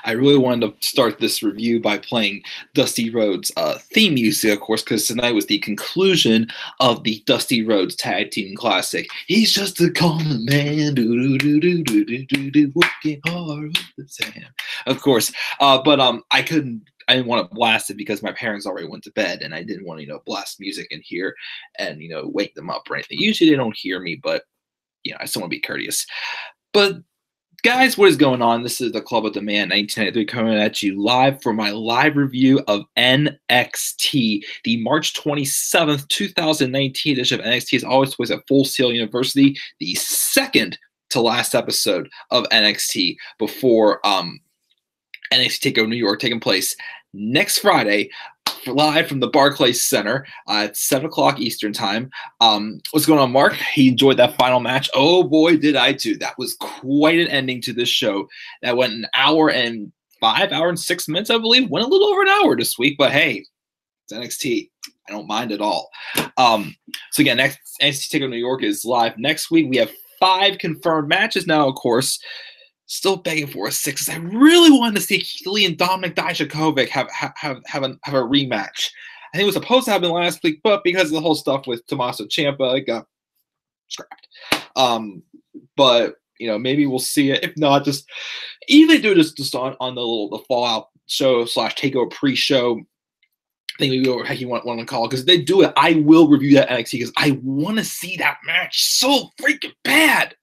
I really wanted to start this review by playing Dusty Rhodes' theme music, of course, because tonight was the conclusion of the Dusty Rhodes Tag Team Classic. He's just a common man, working hard with his hand. Of course, but I didn't want to blast it because my parents already went to bed, and I didn't want to, blast music in here and wake them up or anything. Usually they don't hear me, but I still want to be courteous. But guys, what is going on? This is the Club of the Man 1993 coming at you live for my live review of NXT. The March 27th, 2019 edition of NXT is always plays at Full Sail University, the second to last episode of NXT before NXT TakeOver New York taking place next Friday, live from the Barclays Center at 7 o'clock Eastern Time. What's going on, Mark? He enjoyed that final match. Oh, boy, did I too. That was quite an ending to this show. That went an hour and 6 minutes, I believe. Went a little over an hour this week, but hey, it's NXT. I don't mind at all. So again, next NXT TakeOver New York is live next week. We have 5 confirmed matches now, of course. Still begging for a 6. I really wanted to see Keith Lee and Dominic Dijakovic have a rematch. I think it was supposed to happen last week, but because of the whole stuff with Tommaso Ciampa, it got scrapped. But maybe we'll see it. If not, just either do this just on the Fallout show / Takeover pre-show. I think maybe whatever heck you want to call it, because if they do it, I will review that NXT because I want to see that match so freaking bad.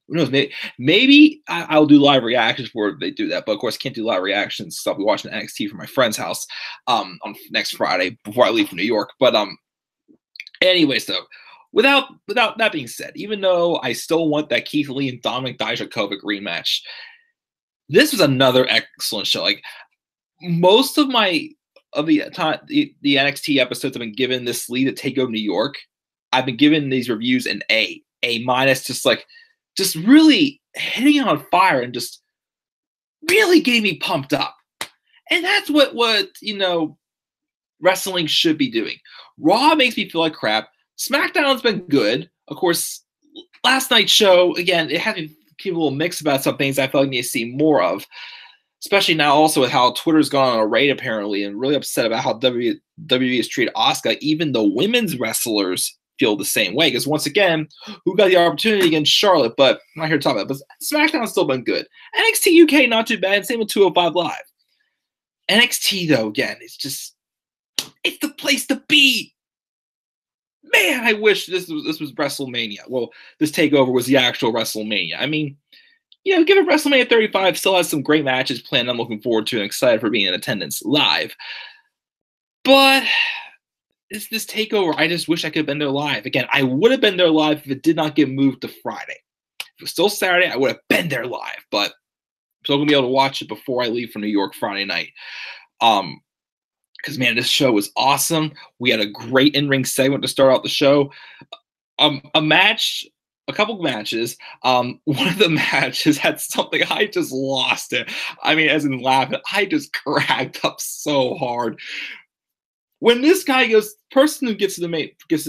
Who knows? Maybe I'll do live reactions before they do that. But, of course, can't do live reactions. So I'll be watching NXT from my friend's house on next Friday before I leave for New York. But anyways, though, without that being said, even though I still want that Keith Lee and Dominic Dijakovic rematch, this was another excellent show. Like, most of the NXT episodes I've been given this lead at TakeOver New York, I've been given these reviews an A minus, just really hitting it on fire and just really getting me pumped up. And that's what wrestling should be doing. Raw makes me feel like crap. SmackDown's been good. Of course, last night's show, again, it had me keep a little mixed about some things I felt like I need to see more of, especially now also with how Twitter's gone on a raid apparently and really upset about how WWE has treated Asuka. Even the women's wrestlers feel the same way, because once again, who got the opportunity against Charlotte, but I'm not here to talk about it. But SmackDown's still been good. NXT UK not too bad. Same with 205 Live. NXT though, again, it's the place to be. Man, I wish this was WrestleMania. Well, this takeover was the actual WrestleMania. I mean, give it WrestleMania 35. Still has some great matches planned. I'm looking forward to and excited for being in attendance live. But this takeover, I just wish I could have been there live. Again, I would have been there live if it did not get moved to Friday. If it was still Saturday, I would have been there live. But I'm still going to be able to watch it before I leave for New York Friday night. Because, man, this show was awesome. We had a great in-ring segment to start out the show. A couple of matches. One of the matches had something, I just lost it. I mean, as in laughing, I just cracked up so hard. When this guy person who gets to the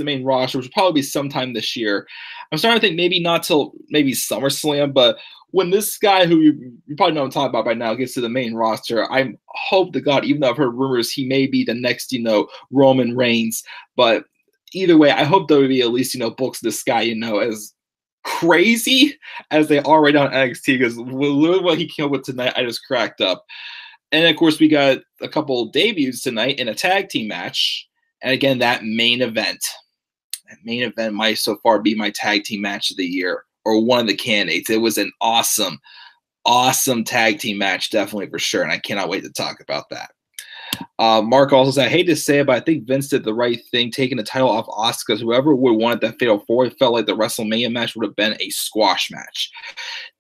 main roster, which will probably be sometime this year, I'm starting to think maybe not till maybe SummerSlam, but when this guy who you probably know what I'm talking about by now gets to the main roster, I hope to God, even though I've heard rumors he may be the next, Roman Reigns, but either way, I hope WWE at least, books this guy, as crazy as they are right now in NXT, because literally what he came up with tonight, I just cracked up. And, of course, we got a couple of debuts tonight in a tag team match. And, again, that main event might so far be my tag team match of the year or one of the candidates. It was an awesome, awesome tag team match, definitely for sure. And I cannot wait to talk about that. Mark also said, I hate to say it, but I think Vince did the right thing, taking the title off Asuka. Whoever would want that Fatal 4, it felt like the WrestleMania match would have been a squash match.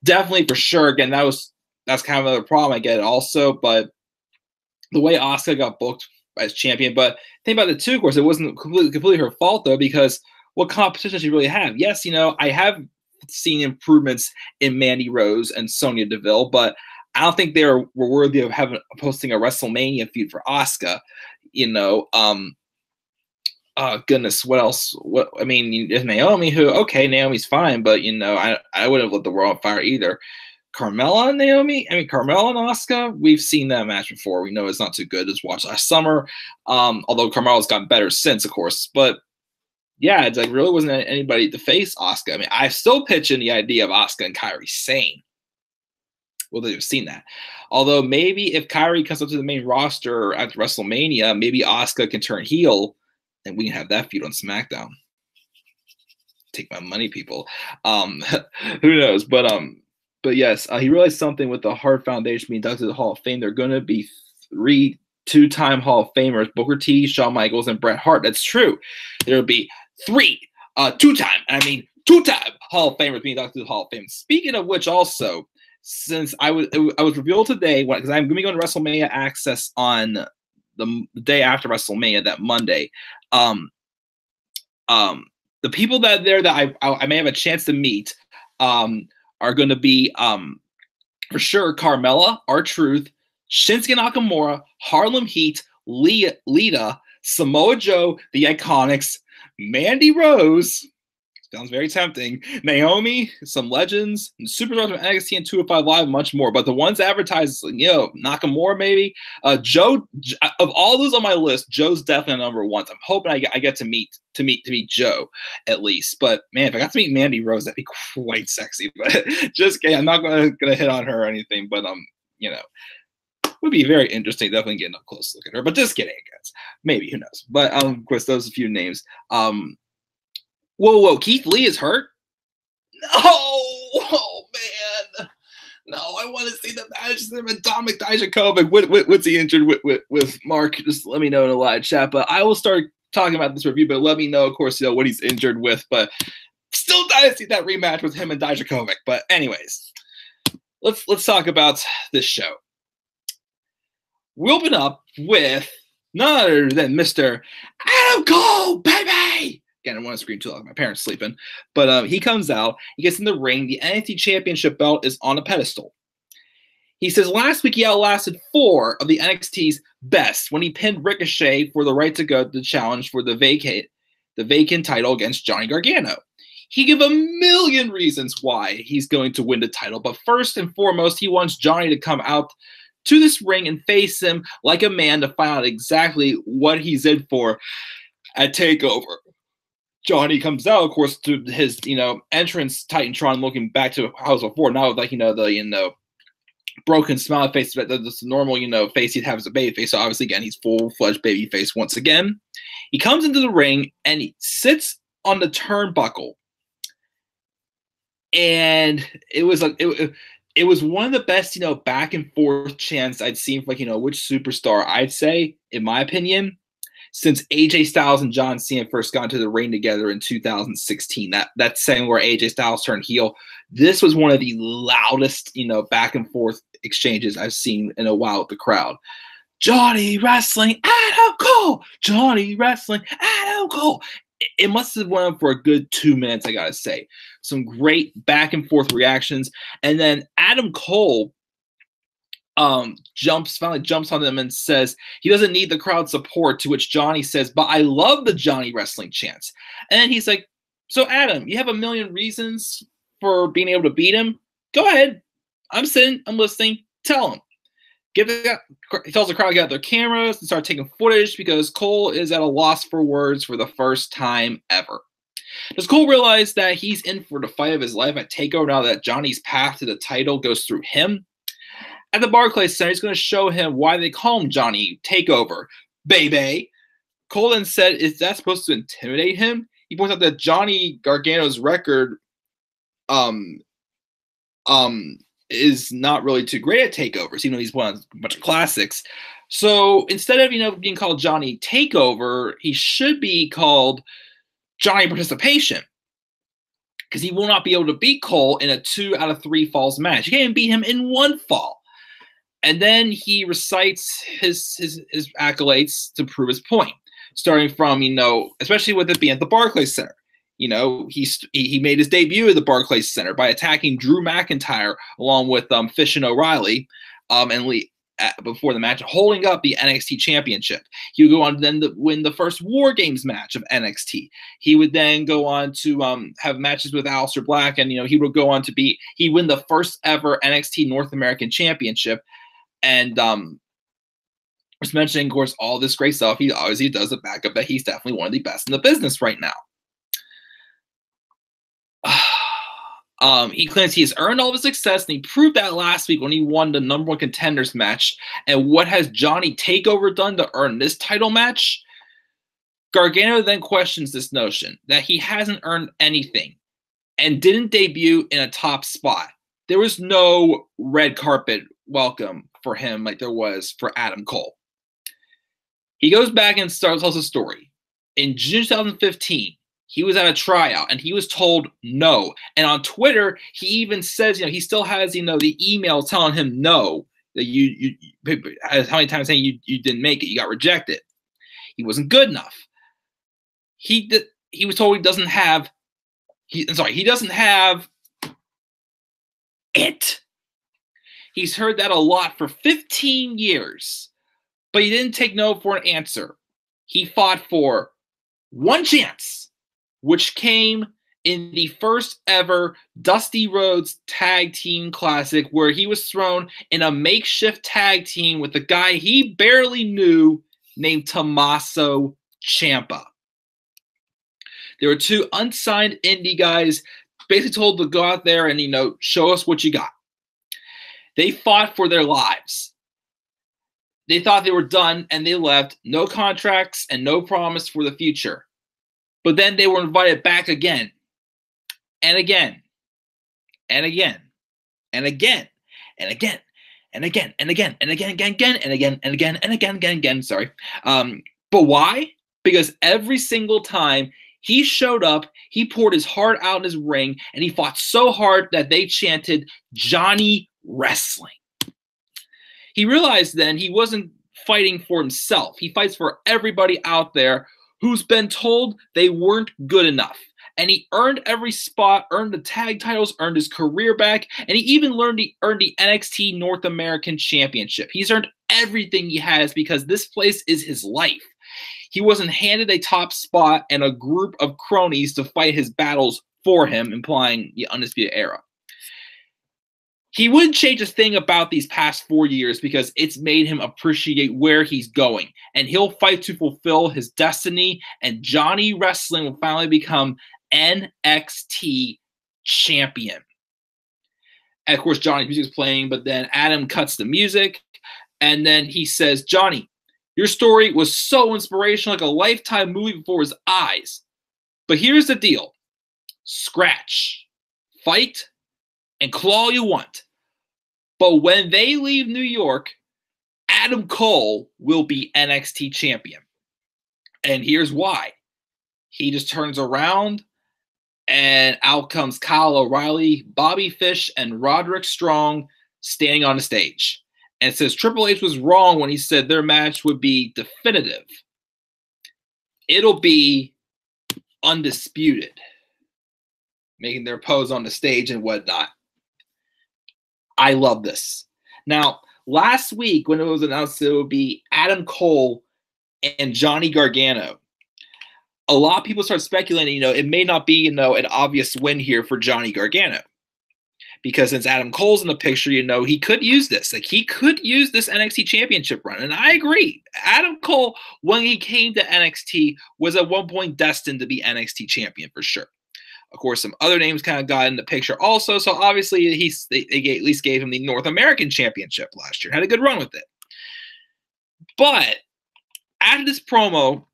Definitely for sure. Again, that's kind of another problem. I get it also, but the way Asuka got booked as champion, but think about it too, of course, it wasn't completely her fault though, because what competition does she really have? Yes, I have seen improvements in Mandy Rose and Sonya Deville, but I don't think they were worthy of posting a WrestleMania feud for Asuka. Goodness, what else? There's Naomi, who, okay, Naomi's fine, but I wouldn't have lit the world on fire either. Carmella and Naomi. I mean, Carmella and Asuka, we've seen that match before. We know it's not too good. Just watched last summer. Although Carmella's gotten better since, of course. But yeah, it's like really wasn't anybody to face Asuka. I mean, I still pitch in the idea of Asuka and Kairi Sane. Well, they've seen that. Although maybe if Kairi comes up to the main roster at WrestleMania, maybe Asuka can turn heel and we can have that feud on SmackDown. Take my money, people. Who knows? But yes, he realized something with the Hart Foundation being inducted to the Hall of Fame. They're going to be 3 two-time Hall of Famers, Booker T, Shawn Michaels, and Bret Hart. That's true. There'll be 3 two-time Hall of Famers being inducted to the Hall of Fame. Speaking of which, also, since I was revealed today, because I'm going to be going to WrestleMania Access on the day after WrestleMania, that Monday. The people that I may have a chance to meet are going to be for sure Carmella, R-Truth, Shinsuke Nakamura, Harlem Heat, Lita, Samoa Joe, the Iconics, Mandy Rose. Sounds very tempting. Naomi, some legends, and superstars from NXT and 205 Live, much more. But the ones advertised, Nakamura maybe. Joe, of all those on my list, Joe's definitely number 1. So I'm hoping I get to meet Joe at least. But man, if I got to meet Mandy Rose, that'd be quite sexy. But just kidding, I'm not gonna hit on her or anything. But would be very interesting. Definitely getting up close to look at her. But just kidding, guys. Maybe, who knows? But of course, those are a few names. Whoa, Keith Lee is hurt? No! Oh, man. No, I want to see the match. Dominic Dijakovic. What's he injured with Mark? Just let me know in the live chat. But I will start talking about this review, but let me know, of course, what he's injured with. But still dying to see that rematch with him and Dijakovic. But anyways, let's talk about this show. We open up with none other than Mr. Adam Cole, baby! Again, I don't want to scream too loud. My parents sleeping. But he comes out. He gets in the ring. The NXT Championship belt is on a pedestal. He says last week he outlasted 4 of the NXT's best when he pinned Ricochet for the right to go to the challenge for the vacant title against Johnny Gargano. He gave a million reasons why he's going to win the title. But first and foremost, he wants Johnny to come out to this ring and face him like a man to find out exactly what he's in for at TakeOver. Johnny comes out, of course, to his, entrance Titantron, looking back to how it was before. Now, like, the broken smile face, that's the normal, face he'd have as a baby face. So obviously, again, he's full-fledged baby face once again. He comes into the ring and he sits on the turnbuckle, and it was like it was one of the best, back and forth chants I'd seen for which superstar I'd say, in my opinion, since AJ Styles and John Cena first got into the ring together in 2016. That segment where AJ Styles turned heel, this was one of the loudest, back and forth exchanges I've seen in a while with the crowd. Johnny Wrestling, Adam Cole! Johnny Wrestling, Adam Cole! It must have went on for a good 2 minutes, I gotta say. Some great back and forth reactions. And then Adam Cole finally jumps on them and says he doesn't need the crowd support, to which Johnny says, but I love the Johnny Wrestling chants. And then he's like, so Adam, you have a million reasons for being able to beat him? Go ahead. I'm sitting, I'm listening. Tell him. He tells the crowd to get out their cameras and start taking footage because Cole is at a loss for words for the first time ever. Does Cole realize that he's in for the fight of his life at TakeOver now that Johnny's path to the title goes through him? At the Barclays Center, he's going to show him why they call him Johnny Takeover, baby. Cole then said, is that supposed to intimidate him? He points out that Johnny Gargano's record is not really too great at takeovers, even though he's won a bunch of classics. So instead of being called Johnny Takeover, he should be called Johnny Participation, because he will not be able to beat Cole in a 2 out of 3 falls match. He can't even beat him in 1 fall. And then he recites his accolades to prove his point, starting from, especially with it being at the Barclays Center. He made his debut at the Barclays Center by attacking Drew McIntyre along with Fish and O'Reilly, and before the match, holding up the NXT Championship. He would go on to then win the first War Games match of NXT. He would then go on to have matches with Aleister Black, and he would go on to he win the first ever NXT North American Championship. And was mentioning, of course, all this great stuff. He obviously does the backup that he's definitely one of the best in the business right now. He claims he has earned all of his success, and he proved that last week when he won the #1 contenders match. And what has Johnny Takeover done to earn this title match? Gargano then questions this notion that he hasn't earned anything and didn't debut in a top spot. There was no red carpet welcome for him like there was for Adam Cole. He goes back and tells a story. In June 2015, he was at a tryout and he was told no. And on Twitter, he even says, he still has, the email telling him no. That how many times saying you didn't make it, you got rejected. He wasn't good enough. He was told he doesn't have it. He's heard that a lot for 15 years, but he didn't take no for an answer. He fought for one chance, which came in the first ever Dusty Rhodes Tag Team Classic, where he was thrown in a makeshift tag team with a guy he barely knew named Tommaso Ciampa. There were two unsigned indie guys basically told to go out there and, show us what you got. They fought for their lives. They thought they were done and they left. No contracts and no promise for the future. But then they were invited back again and again and again and again and again and again and again and again and again and again and again and again and again. Sorry. But why? Because every single time he showed up, he poured his heart out in his ring, and he fought so hard that they chanted Johnny Wrestling. He realized then he wasn't fighting for himself. He fights for everybody out there who's been told they weren't good enough. And he earned every spot, earned the tag titles, earned his career back, and he even earned the NXT North American Championship. He's earned everything he has because this place is his life. He wasn't handed a top spot and a group of cronies to fight his battles for him, implying the Undisputed Era. He wouldn't change a thing about these past 4 years because it's made him appreciate where he's going. And he'll fight to fulfill his destiny, and Johnny Wrestling will finally become NXT champion. And of course, Johnny's music is playing, but then Adam cuts the music, and then he says, Johnny, your story was so inspirational, like a Lifetime movie before his eyes. But here's the deal. Scratch, fight, and claw all you want. But when they leave New York, Adam Cole will be NXT champion. And here's why. He just turns around, and out comes Kyle O'Reilly, Bobby Fish, and Roderick Strong standing on the stage. And says Triple H was wrong when he said their match would be definitive. It'll be undisputed, making their pose on the stage and whatnot. I love this. Now, last week when it was announced that it would be Adam Cole and Johnny Gargano, a lot of people start speculating, it may not be, an obvious win here for Johnny Gargano. Because since Adam Cole's in the picture, he could use this. Like, he could use this NXT championship run. And I agree. Adam Cole, when he came to NXT, was at one point destined to be NXT champion for sure. Of course, some other names kind of got in the picture also. So obviously, they at least gave him the North American championship last year. Had a good run with it. But after this promo,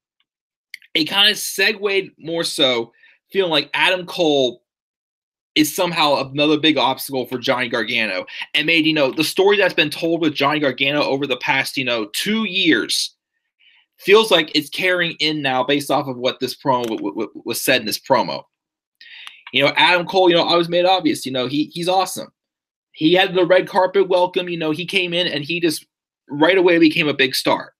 it kind of segued more so, feeling like Adam Cole is somehow another big obstacle for Johnny Gargano, and made, the story that's been told with Johnny Gargano over the past, 2 years feels like it's carrying in now based off of what this promo was said in this promo. Adam Cole, always made obvious, he's awesome. He had the red carpet welcome, he came in and he just right away became a big star.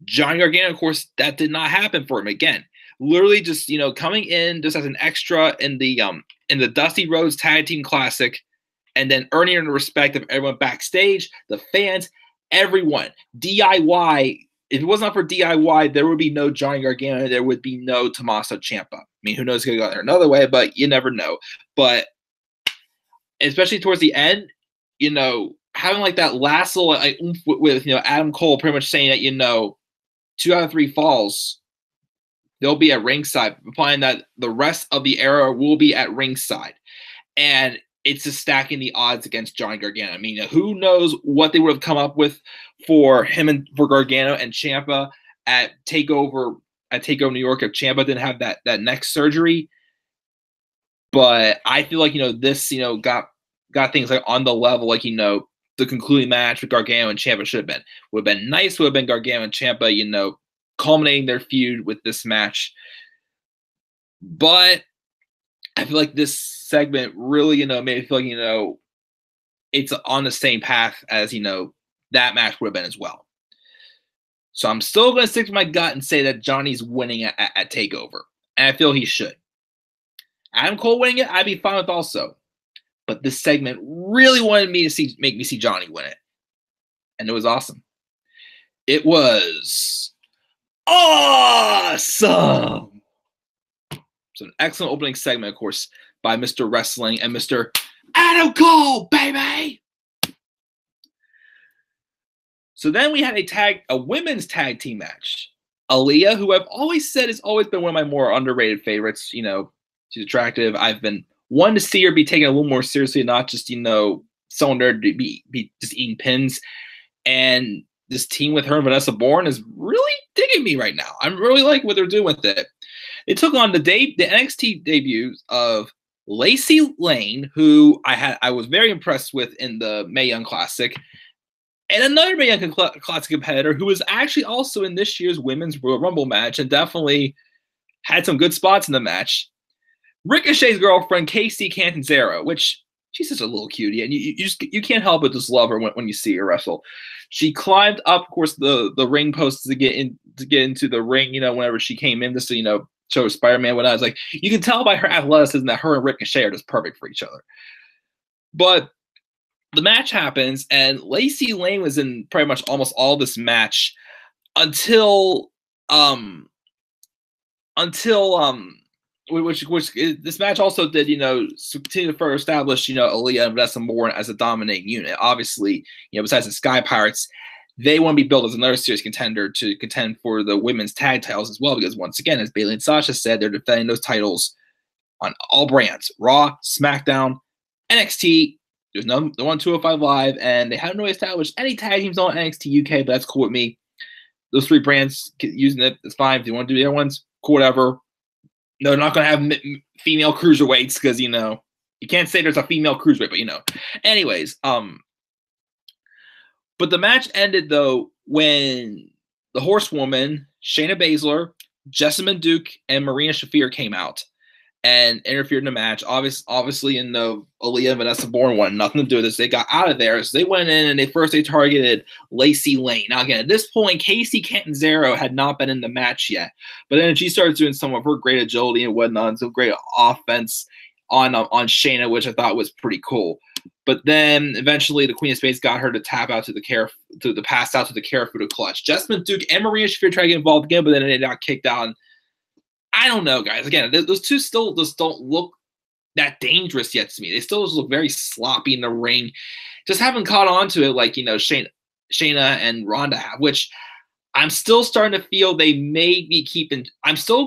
Johnny Gargano, of course, that did not happen for him again. Literally just, coming in just as an extra in the Dusty Rhodes Tag Team Classic, and then earning the respect of everyone backstage, the fans, Everyone. DIY. If it was not for DIY, there would be no Johnny Gargano. There would be no Tommaso Ciampa. I mean, who knows? Could go there another way, but you never know. But especially towards the end, having like that last little like oomph with Adam Cole pretty much saying that 2 out of 3 falls, they'll be at ringside, implying that the rest of the era will be at ringside, and it's just stacking the odds against Johnny Gargano. I mean, who knows what they would have come up with for him and for Gargano and Ciampa at Takeover New York if Ciampa didn't have that neck surgery. But I feel like this got things like on the level, like the concluding match with Gargano and Ciampa would have been nice. Would have been Gargano and Ciampa, culminating their feud with this match. But I feel like this segment really, made me feel like, it's on the same path as, that match would have been as well. So I'm still going to stick to my gut and say that Johnny's winning at TakeOver. And I feel he should. Adam Cole winning it, I'd be fine with also. But this segment really wanted me to make me see Johnny win it. And it was awesome. It was awesome. It's an excellent opening segment, of course, by Mr. Wrestling and Mr. Adam Cole, baby. So then we had a women's tag team match. Aaliyah, who I've always said has always been one of my more underrated favorites. She's attractive. I've been wanting to see her be taken a little more seriously, not just, someone there to be just eating pins. And this team with her and Vanessa Bourne is really digging me right now. I'm really liking what they're doing with it. They took on the NXT debuts of Lacey Lane, who I was very impressed with in the Mae Young Classic, and another Mae Young Classic competitor who was actually also in this year's Women's Royal Rumble match and definitely had some good spots in the match. Ricochet's girlfriend, Casey Catanzaro, which she's such a little cutie, and you can't help but just love her when you see her wrestle. She climbed up, of course, the ring posts to get into the ring. Whenever she came in, just to show Spider-Man. When I was like, you can tell by her athleticism that her and Ricochet are just perfect for each other. But the match happens, and Lacey Lane was in pretty much almost all this match until which this match also did, continue to further establish, Aaliyah and Vanessa Bourne as a dominating unit. Obviously, besides the Sky Pirates, they want to be built as another serious contender to contend for the women's tag titles as well, because once again, as Bayley and Sasha said, they're defending those titles on all brands: Raw, SmackDown, NXT. There's no one 205 Live, and they haven't really established any tag teams on NXT UK, but that's cool with me. Those 3 brands using it, it's fine. If you want to do the other ones, cool, whatever. No, they're not going to have female cruiserweights because, you can't say there's a female cruiserweight, but, Anyways, but the match ended, though, when the Horsewoman, Shayna Baszler, Jessamine Duke, and Marina Shafir came out and interfered in the match. Obviously, Aaliyah and Vanessa Bourne wanted nothing to do with this. They got out of there, so they went in and they targeted Lacey Lane. Now, again, at this point, Casey Catanzaro had not been in the match yet, but then she started doing some of her great agility and whatnot, and some great offense on Shayna, which I thought was pretty cool. But then eventually the Queen of Spades got her to tap out to the pass out to the Karafuda clutch. Jessamine Duke and Marina Shafir tried to get involved again, but then they got kicked out. I don't know, guys. Again, those two still just don't look that dangerous yet to me. They still just look very sloppy in the ring. Just haven't caught on to it like, Shayna and Ronda have, which I'm still starting to feel they may be keeping. I'm still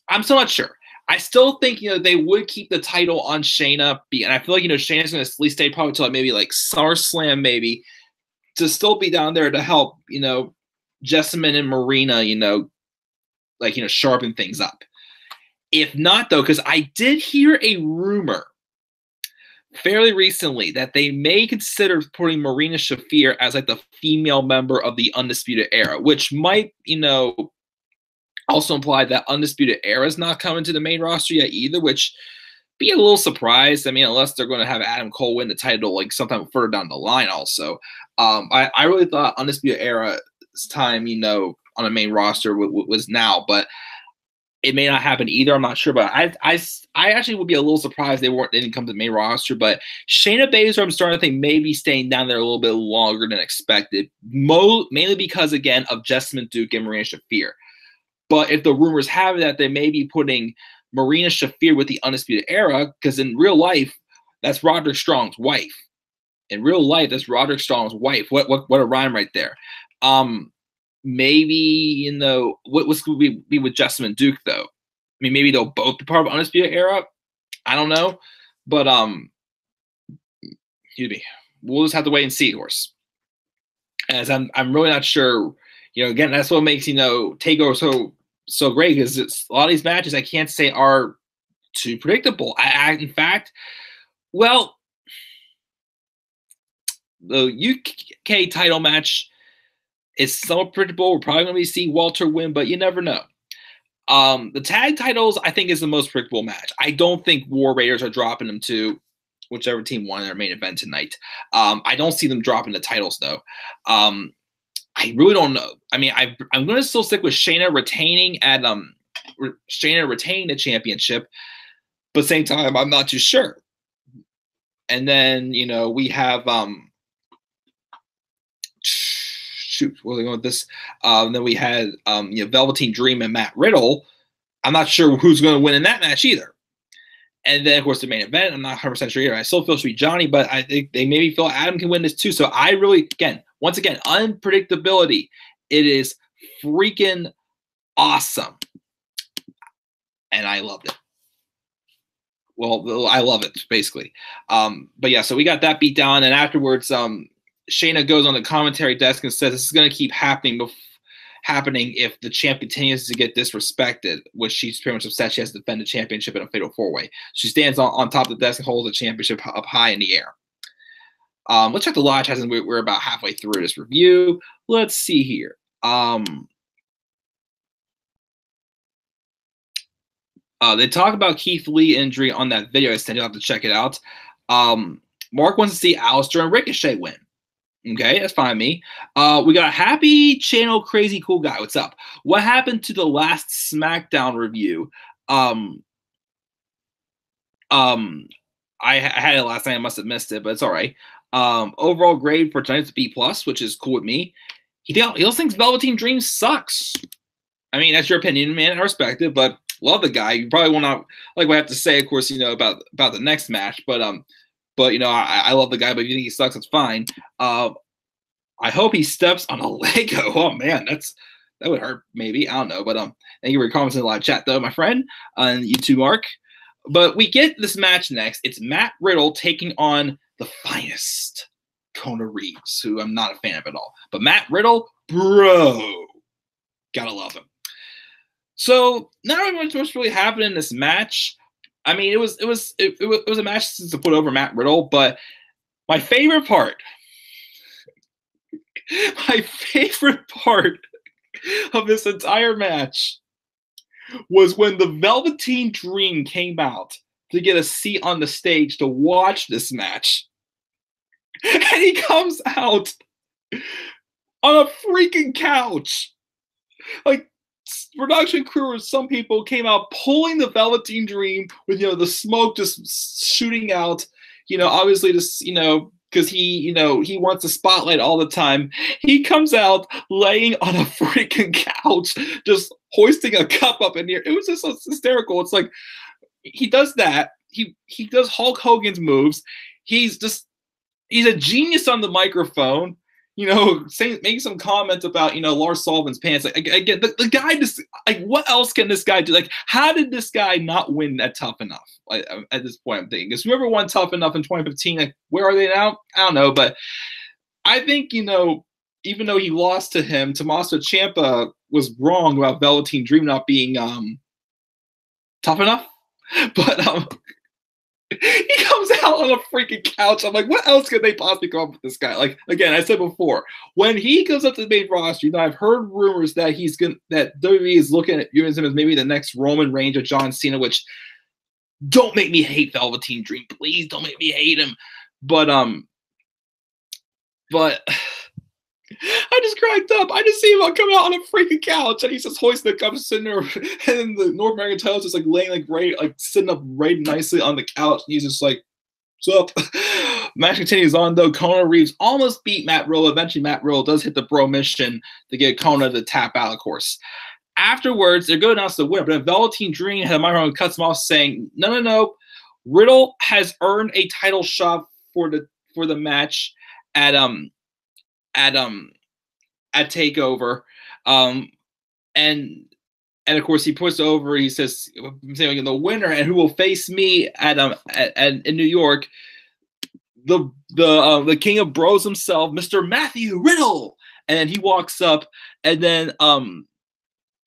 not sure. I still think, they would keep the title on Shayna. And I feel like, Shayna's going to at least stay probably till maybe like SummerSlam, maybe, to still be down there to help, Jessamine and Marina, sharpen things up. If not, though, because I did hear a rumor fairly recently that they may consider putting Marina Shafir as like the female member of the Undisputed Era, which might, also imply that Undisputed Era is not coming to the main roster yet either, which be a little surprised. I mean, unless they're going to have Adam Cole win the title like sometime further down the line also. I really thought Undisputed Era's time, on the main roster was now, but it may not happen either. I'm not sure, but I actually would be a little surprised they didn't come to the main roster. But Shayna Baszler, I'm starting to think maybe staying down there a little bit longer than expected, mainly because again of Jessamine Duke and Marina Shafir. But if the rumors have it that they may be putting Marina Shafir with the Undisputed Era, because in real life that's Roderick Strong's wife. In real life, that's Roderick Strong's wife. What a rhyme right there. Maybe, what's going to be with Jessamine Duke, though? I mean, maybe they'll both be part of Undisputed Era. I don't know. But, excuse me. We'll just have to wait and see, of course. As I'm really not sure. Again, that's what makes, TakeOver so great, because a lot of these matches I can't say are too predictable. In fact, well, the UK title match is somewhat predictable. We're probably going to see Walter win, but you never know. The tag titles, I think, is the most predictable match. I don't think War Raiders are dropping them to whichever team won their main event tonight. I don't see them dropping the titles, though. I really don't know. I mean, I'm going to still stick with Shayna retaining the championship, but at the same time, I'm not too sure. And then, we have shoot, where are we going with this? Then we had Velveteen Dream and Matt Riddle. I'm not sure who's going to win in that match either. And then, of course, the main event, I'm not 100% sure either. I still feel it should be Johnny, but I think they maybe feel Adam can win this too. So I really, once again, unpredictability. It is freaking awesome. And I loved it. Well, I love it, basically. But yeah, so we got that beat down. And afterwards, Shayna goes on the commentary desk and says this is going to keep happening if the champ continues to get disrespected, which she's pretty much upset she has to defend the championship in a fatal four-way. She stands on top of the desk and holds the championship up high in the air. Let's check the lodge. We're about halfway through this review. Let's see here. They talk about Keith Lee injury on that video I sent. You'll have to check it out. Mark wants to see Aleister and Ricochet win. Okay, that's fine with me. We got Happy Channel Crazy Cool Guy. What's up? What happened to the last SmackDown review? I had it last night. I must have missed it, but it's all right. Overall grade for tonight's B+, which is cool with me. He also thinks Velveteen Dream sucks. I mean, that's your opinion, man. I respect it, but love the guy. You probably will not like what I have to say, of course, about the next match, but I love the guy, but if you think he sucks, that's fine. I hope he steps on a Lego. Oh man, that would hurt maybe. I don't know, but thank you for your comments in the live chat though, my friend, and you too, Mark. But we get this match next. It's Matt Riddle taking on the finest, Kona Reeves, who I'm not a fan of at all. But Matt Riddle, bro, gotta love him. So not really much really happened in this match. I mean, it was a match to put over Matt Riddle, but my favorite part of this entire match was when the Velveteen Dream came out to get a seat on the stage to watch this match. And he comes out on a freaking couch. Like, production crew or some people came out pulling the Velveteen Dream with, the smoke just shooting out, obviously just, because he wants the spotlight all the time. He comes out laying on a freaking couch, just hoisting a cup up in the air. It was just so hysterical. It's like, he does that. He does Hulk Hogan's moves. He's a genius on the microphone. Making some comments about, Lars Sullivan's pants. Like, again, the guy just, like, what else can this guy do? Like, how did this guy not win at Tough Enough? Like, at this point, I'm thinking, because whoever won Tough Enough in 2015, like, where are they now? I don't know, but I think, even though he lost to him, Tommaso Ciampa was wrong about Velveteen Dream not being tough enough. But he comes out on a freaking couch. I'm like, what else could they possibly come up with this guy? Like, again, I said before, when he goes up to the main roster, I've heard rumors that that WWE is looking at using him as maybe the next Roman Reigns or John Cena, which don't make me hate Velveteen Dream. Please don't make me hate him. But I just cracked up. I just see him come out on a freaking couch, and he's just hoisting the cup, sitting there, and then the North American title's just like laying like right, like sitting up right nicely on the couch. And he's just like, "What's up?" Match continues on though. Kona Reeves almost beat Matt Riddle. Eventually, Matt Riddle does hit the bro mission to get Kona to tap out, of course. Afterwards, they're going to announce the winner, but then Velveteen Dream had a microphone and cuts him off, saying, "No. Riddle has earned a title shot for the match at Takeover," and of course he puts over. He says, saying the winner and who will face me in New York, the King of Bros himself, Mr. Matthew Riddle. And then he walks up, and then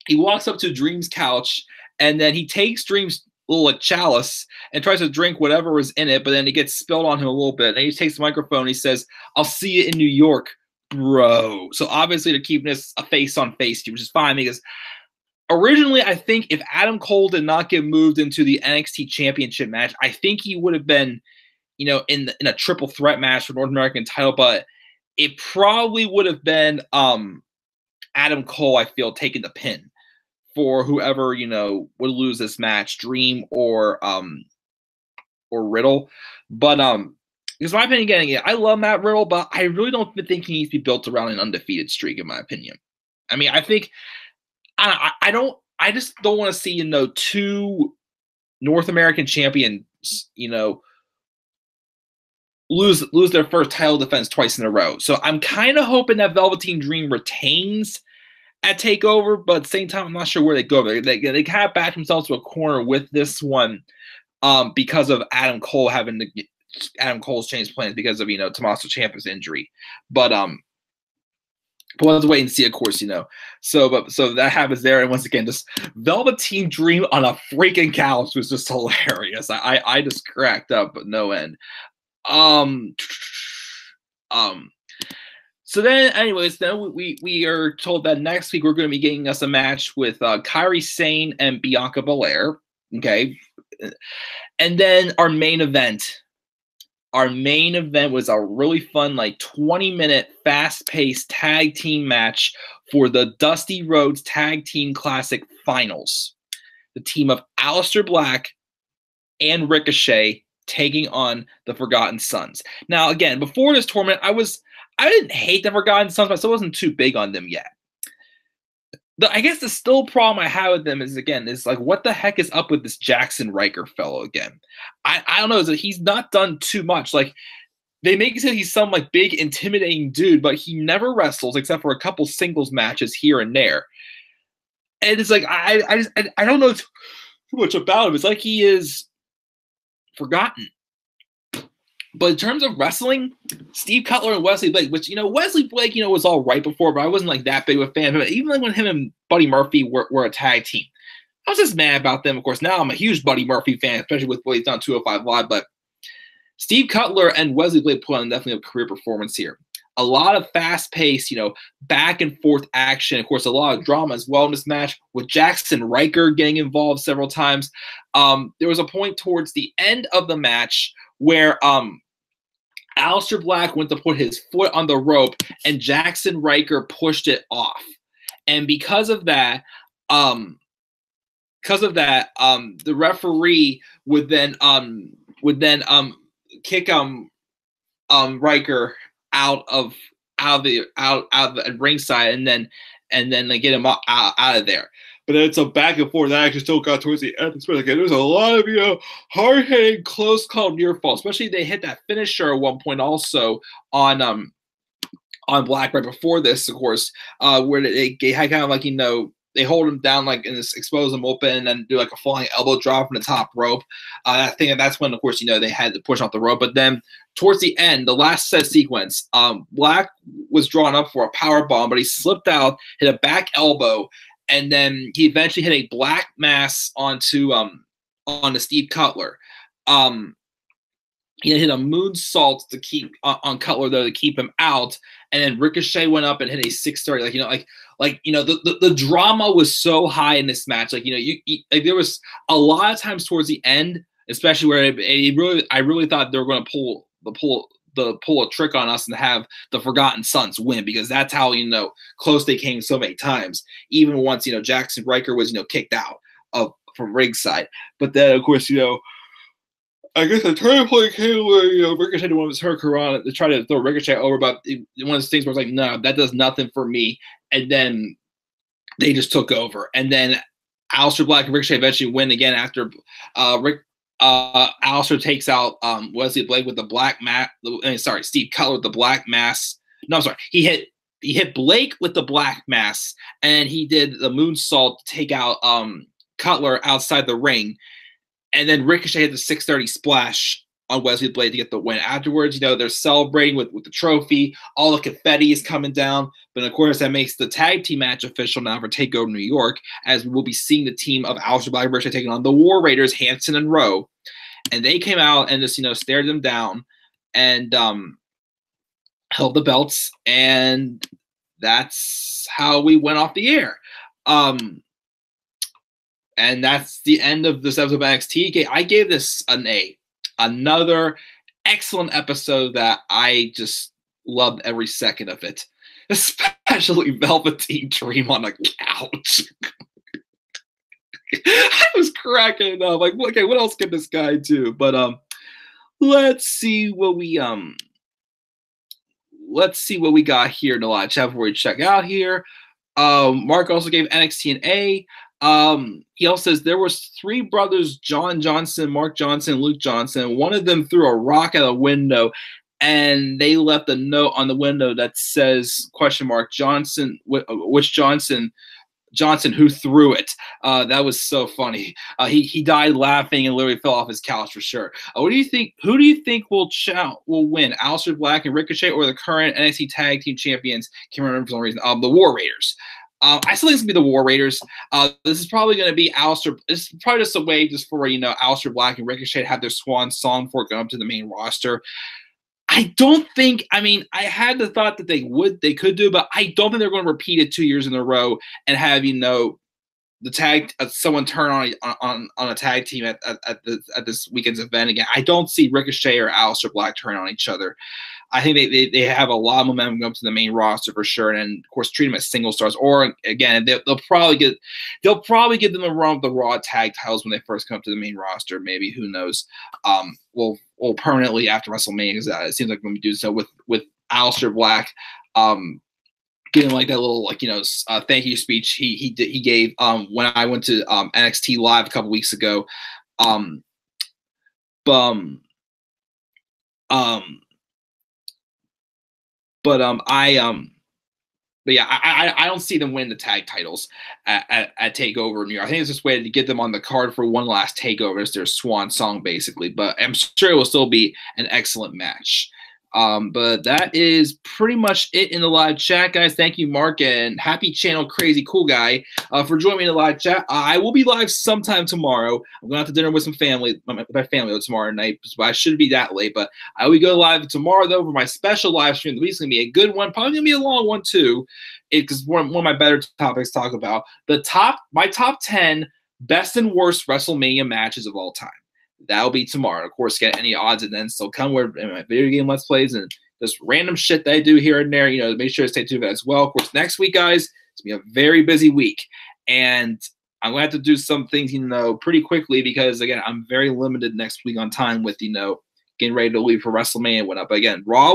he walks up to Dream's couch, and then he takes Dream's little like chalice and tries to drink whatever was in it, but then it gets spilled on him a little bit. And he takes the microphone. And he says, "I'll see you in New York, bro." So obviously they're keeping this a face-on-face, which is fine, because originally I think if Adam Cole did not get moved into the NXT Championship match, I think he would have been, in a triple threat match for North American title, but it probably would have been Adam Cole, I feel, taking the pin for whoever, would lose this match, Dream or Riddle. But because my opinion, again, I love Matt Riddle, but I really don't think he needs to be built around an undefeated streak, in my opinion. I mean, I think I just don't want to see, two North American champions, lose their first title defense twice in a row. So I'm kind of hoping that Velveteen Dream retains at TakeOver, but at the same time, I'm not sure where they go. They kind of backed themselves to a corner with this one because of Adam Cole Adam Cole's changed plans because of, Tommaso Ciampa's injury. But we'll have to wait and see, of course, So that happens there. And once again, just Velveteen Dream on a freaking couch was just hilarious. I just cracked up, but no end. So then, anyways, then we are told that next week we're going to be getting us a match with Kairi Sane and Bianca Belair. Okay. And then our main event. Our main event was a really fun, 20-minute, fast-paced tag team match for the Dusty Rhodes Tag Team Classic Finals. The team of Aleister Black and Ricochet taking on the Forgotten Sons. Now, again, before this tournament, I didn't hate the Forgotten Sons, but I still wasn't too big on them yet. I guess the still problem I have with them is what the heck is up with this Jackson Riker fellow again? I don't know. Is that he's not done too much. They make it sound he's some big intimidating dude, but he never wrestles except for a couple singles matches here and there. And it's I don't know too much about him. It's like he is forgotten. But in terms of wrestling, Steve Cutler and Wesley Blake, which, Wesley Blake, was all right before, but I wasn't that big of a fan of him. Even when him and Buddy Murphy were a tag team, I was just mad about them. Of course, now I'm a huge Buddy Murphy fan, especially with what he's done on 205 Live. But Steve Cutler and Wesley Blake put on definitely a career performance here. A lot of fast-paced, back and forth action. Of course, a lot of drama as well in this match, with Jackson Riker getting involved several times. There was a point towards the end of the match where Aleister Black went to put his foot on the rope and Jackson Riker pushed it off. And because of that, the referee would then kick Riker out of the ringside and then they get him out of there. But then it's a back and forth that actually still got towards the end. There's a lot of hard-hitting, close call near fall. Especially they hit that finisher at one point also on Black right before this, of course, where they had kind of they hold him down and just expose him open and then do a flying elbow drop from the top rope. I think that's when, of course, they had to push off the rope. But then towards the end, the last set sequence, Black was drawn up for a power bomb, but he slipped out, hit a back elbow, and then he eventually hit a black mass onto Steve Cutler. He hit a moonsault to keep on Cutler though to keep him out, and then Ricochet went up and hit a 630. The drama was so high in this match. There was a lot of times towards the end, especially where I really thought they were going to pull pull a trick on us and have the Forgotten Sons win, because that's how, close they came so many times. Even once, Jackson Riker was, kicked out from ringside. But then, of course, I guess the turning point came where, Ricochet didn't want to hurt Karan to try to throw Ricochet over, but one of those things where it's like, no, that does nothing for me. And then they just took over. And then Aleister Black and Ricochet eventually win again after Aleister takes out Wesley Blake with the black mat. Steve Cutler with the black mass. No, I'm sorry. He hit Blake with the black mass, and he did the moonsault to take out Cutler outside the ring. And then Ricochet hit the 630 splash on Wesley Blake to get the win. Afterwards, they're celebrating with the trophy. All the confetti is coming down. But, of course, that makes the tag team match official now for TakeOver New York, as we will be seeing the team of Aleister Black and Ricochet taking on the War Raiders, Hanson and Rowe. And they came out and just, stared them down and held the belts. And that's how we went off the air. And that's the end of this episode of NXT. I gave this an A. Another excellent episode that I just loved every second of it. Especially Velveteen Dream on a couch. I was cracking up. Like, okay, what else can this guy do? But let's see what we got here in the live chat before we check out here. Mark also gave NXT an A. He also says there was 3 brothers, John Johnson, Mark Johnson, Luke Johnson. One of them threw a rock out a window, and they left a note on the window that says Johnson, which Johnson, who threw it. That was so funny. He died laughing and literally fell off his couch for sure. What do you think? Who do you think will win? Aleister Black and Ricochet, or the current NXT Tag Team Champions? Can't remember for some reason. The War Raiders. I still think it's going to be the War Raiders. This is probably going to be Aleister. It's probably just a way just for, Aleister Black and Ricochet to have their swan song before going up to the main roster. I don't think, I had the thought that they could do, but I don't think they're going to repeat it 2 years in a row and have, the tag, someone turn on a tag team at this weekend's event again. I don't see Ricochet or Aleister Black turn on each other. I think they have a lot of momentum going up to the main roster for sure, and of course treat them as single stars. Or again, they'll probably give them a run with the Raw tag titles when they first come up to the main roster. Maybe, who knows? Well, permanently after WrestleMania, because it seems like when we do so with Aleister Black, getting like that little thank you speech he gave when I went to NXT Live a couple weeks ago. But yeah, I don't see them win the tag titles at TakeOver New York. I think it's just a way to get them on the card for one last TakeOver. It's their swan song, basically. But I'm sure it will still be an excellent match. But that is pretty much it in the live chat, guys. Thank you, Mark, and happy channel Crazy Cool Guy for joining me in the live chat. I will be live sometime tomorrow. I'm going out to dinner with some family, my family tomorrow night, but I shouldn't be that late. But I will go live tomorrow, though, for my special live stream. The week's going to be a good one, probably going to be a long one, too, because one of my better topics to talk about. My top 10 best and worst WrestleMania matches of all time. That'll be tomorrow. Of course, get any odds and ends still come where my video game Let's Plays and just random shit that I do here and there. Make sure to stay tuned for that as well. Of course, next week, guys, it's going to be a very busy week. And I'm going to have to do some things, pretty quickly because, again, I'm very limited next week on time with, getting ready to leave for WrestleMania and whatnot. But again, Raw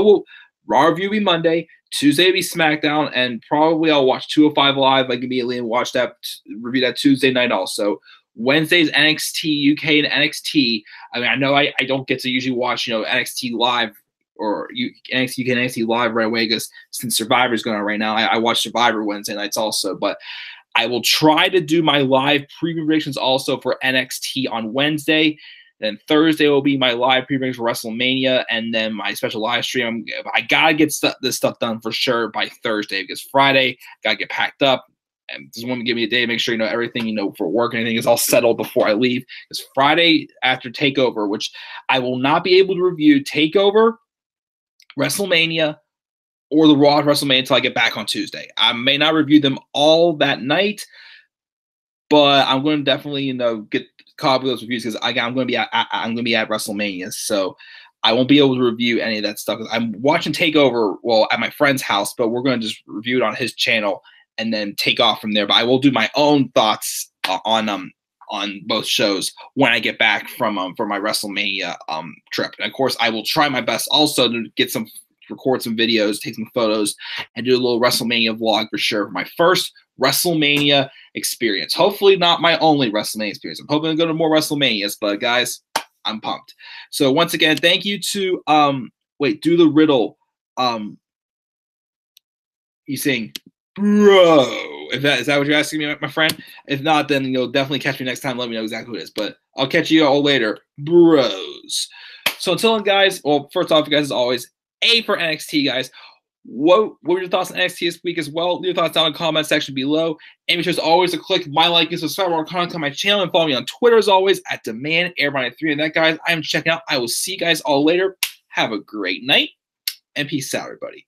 review will be Monday. Tuesday will be SmackDown. And probably I'll watch 205 Live like immediately and watch that, review that Tuesday night also. Wednesday's NXT UK and NXT. I know I don't get to usually watch, NXT Live or NXT UK and NXT Live right away because since Survivor's going on right now, I watch Survivor Wednesday nights also. But I will try to do my live preview predictions also for NXT on Wednesday. Then Thursday will be my live previews for WrestleMania, and then my special live stream. I gotta get this stuff done for sure by Thursday because Friday gotta get packed up. And just want to give me a day to make sure everything for work and anything is all settled before I leave. Because Friday after TakeOver, which I will not be able to review TakeOver, WrestleMania, or the Raw WrestleMania until I get back on Tuesday. I may not review them all that night, but I'm going to definitely get caught up with those reviews because I'm going to be at WrestleMania. So I won't be able to review any of that stuff. I'm watching Takeover, well, at my friend's house, but we're going to just review it on his channel and then take off from there. But I will do my own thoughts on both shows when I get back from for my WrestleMania trip. And of course, I will try my best also to record some videos, take some photos, and do a little WrestleMania vlog for sure for my first WrestleMania experience. Hopefully not my only WrestleMania experience. I'm hoping to go to more WrestleManias, but guys, I'm pumped. So once again, thank you to do the riddle. You saying, bro? Is that what you're asking me, my friend? If not, then you'll definitely catch me next time. Let me know exactly who it is. But I'll catch you all later, bros. So until then, guys. Well, first off, you guys, as always, A for NXT, guys. What were your thoughts on NXT this week as well? Leave your thoughts down in the comment section below. And be sure as always to click my like and subscribe to our content on my channel and follow me on Twitter as always at DemandAirBryan3. And that, guys, I am checking out. I will see you guys all later. Have a great night and peace out, everybody.